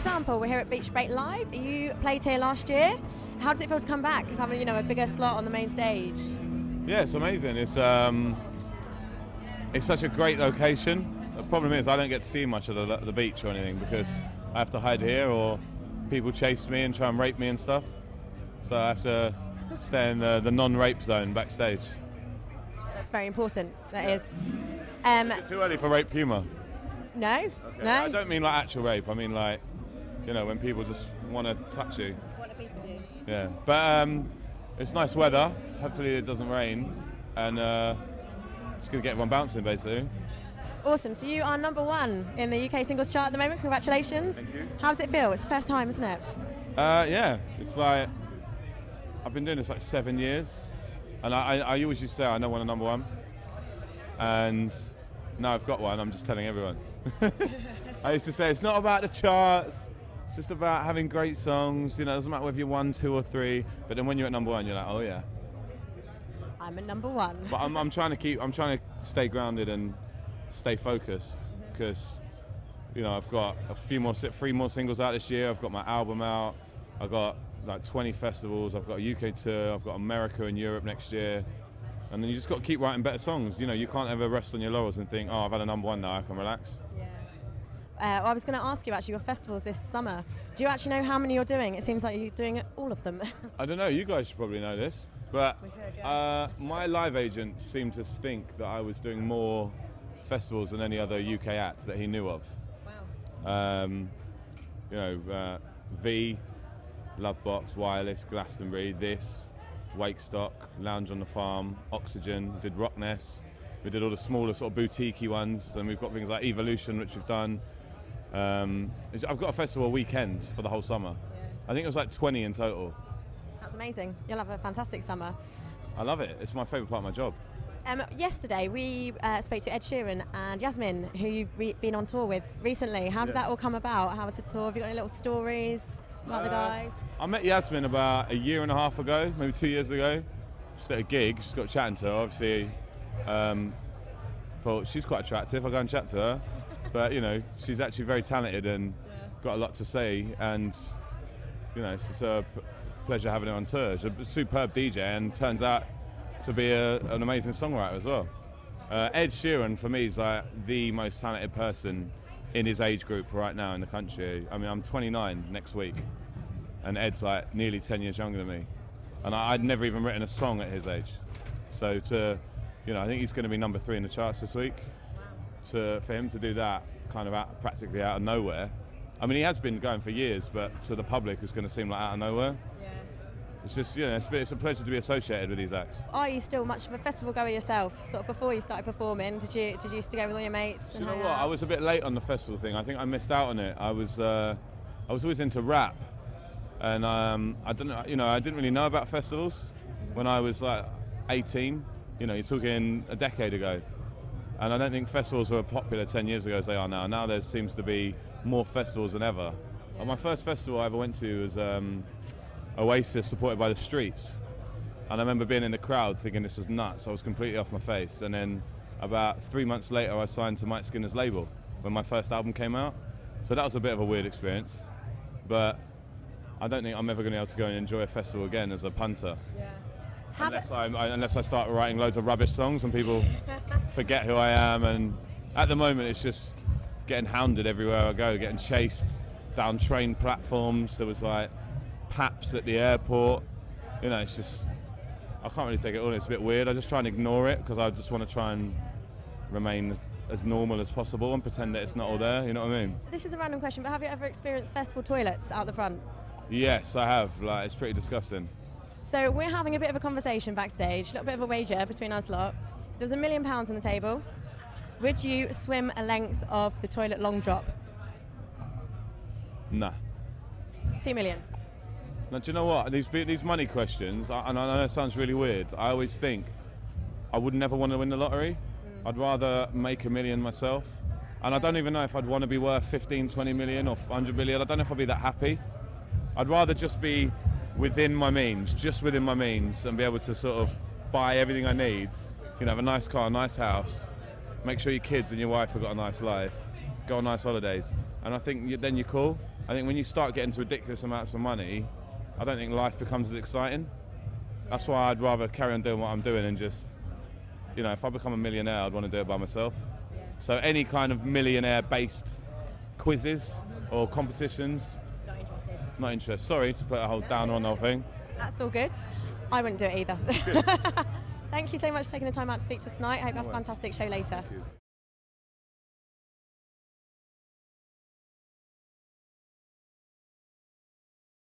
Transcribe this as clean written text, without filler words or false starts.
example, we're here at Beach Break Live. You played here last year. How does it feel to come back, having a bigger slot on the main stage? Yeah, it's amazing. It's such a great location. The problem is I don't get to see much of the beach or anything because I have to hide here or people chase me and try and rape me and stuff. So I have to stay in the non-rape zone backstage. That's very important. That is. Is it too early for rape humour? No, okay. no. I don't mean like actual rape. I mean like, when people just want to touch you. Want a piece of you. Yeah, but it's nice weather. Hopefully it doesn't rain, and just gonna get everyone bouncing basically. Awesome. So you are #1 in the UK singles chart at the moment. Congratulations. Thank you. How does it feel? It's the first time, isn't it? Yeah, it's like I've been doing this like 7 years, and I always used to say I know when I'm #1, and now I've got one. I'm just telling everyone. I used to say it's not about the charts. It's just about having great songs. It doesn't matter whether you're 1, 2, or 3. But then when you're at #1, you're like, oh yeah. I'm at #1. But I'm trying to stay grounded and stay focused because, I've got 3 more singles out this year. I've got my album out. I've got like 20 festivals. I've got a UK tour. I've got America and Europe next year. And then you just got to keep writing better songs. You can't ever rest on your laurels and think, oh, I've had a #1 now, I can relax. Yeah. Well, I was going to ask you actually your festivals this summer. Do you actually know how many you're doing? It seems like you're doing all of them. I don't know. You guys should probably know this, but my live agent seemed to think that I was doing more festivals than any other UK act that he knew of. Wow. V, Lovebox, Wireless, Glastonbury, this, Wakestock, Lounge on the Farm, Oxygen, we did Rockness, we did all the smaller sort of boutique-y ones, and we've got things like Evolution, which we've done. I've got a festival weekend for the whole summer. Yeah. I think it was like 20 in total. That's amazing. You'll have a fantastic summer. I love it. It's my favourite part of my job. Yesterday we spoke to Ed Sheeran and Yasmin, who you've been on tour with recently. How did that all come about? How was the tour? Have you got any little stories about the guys? I met Yasmin about 1.5 years ago, maybe 2 years ago, just at a gig. Just got chatting to her. Obviously, thought she's quite attractive. I'll go and chat to her. But she's actually very talented and got a lot to say. And it's just a pleasure having her on tour. She's a superb DJ and turns out to be an amazing songwriter as well. Ed Sheeran for me is like the most talented person in his age group right now in the country. I mean, I'm 29 next week, and Ed's like nearly 10 years younger than me, and I'd never even written a song at his age. So I think he's going to be #3 in the charts this week. For him to do that kind of practically out of nowhere. I mean, he has been going for years, but to the public it's going to seem like out of nowhere. It's just, it's a pleasure to be associated with these acts. Are you still much of a festival goer yourself? Sort of before you started performing, did you used to go with all your mates? You know what? I was a bit late on the festival thing. I think I missed out on it. I was always into rap, and I didn't really know about festivals when I was like 18. You're talking a decade ago, and I don't think festivals were popular 10 years ago as they are now. Now there seems to be more festivals than ever. Yeah. My first festival I ever went to was Oasis, supported by the Streets, and I remember being in the crowd thinking this was nuts. I was completely off my face, and then about 3 months later I signed to Mike Skinner's label when my first album came out, so that was a bit of a weird experience, but I don't think I'm ever going to be able to go and enjoy a festival again as a punter. Yeah. Unless I start writing loads of rubbish songs and people forget who I am, and at the moment it's just getting hounded everywhere I go, getting chased down train platforms. There was like paps at the airport. It's just, I can't really take it all. It's a bit weird. I just try and ignore it because I just want to try and remain as normal as possible and pretend that it's not all there. You know what I mean? This is a random question, but have you ever experienced festival toilets out the front? Yes, I have. It's pretty disgusting. So we're having a bit of a conversation backstage, a little bit of a wager between us lot. There's £1 million on the table. Would you swim a length of the toilet long drop? Nah. 2 million. Now, do you know what? These money questions, and I know it sounds really weird, I always think I would never want to win the lottery. I'd rather make $1 million myself. And I don't even know if I'd want to be worth 15, 20 million or 100 million. I don't know if I'd be that happy. I'd rather just be within my means, and be able to sort of buy everything I need. Have a nice car, a nice house, make sure your kids and your wife have got a nice life, go on nice holidays. And I think then you're cool. I think when you start getting to ridiculous amounts of money, I don't think life becomes as exciting. That's why I'd rather carry on doing what I'm doing and just, you know, if I become a millionaire, I'd want to do it by myself. Yeah. So any kind of millionaire-based quizzes or competitions, Not interested. Not interested. Sorry to put a whole downer on the whole thing. That's all good. I wouldn't do it either. Thank you so much for taking the time out to speak to us tonight. I hope you have a fantastic show later.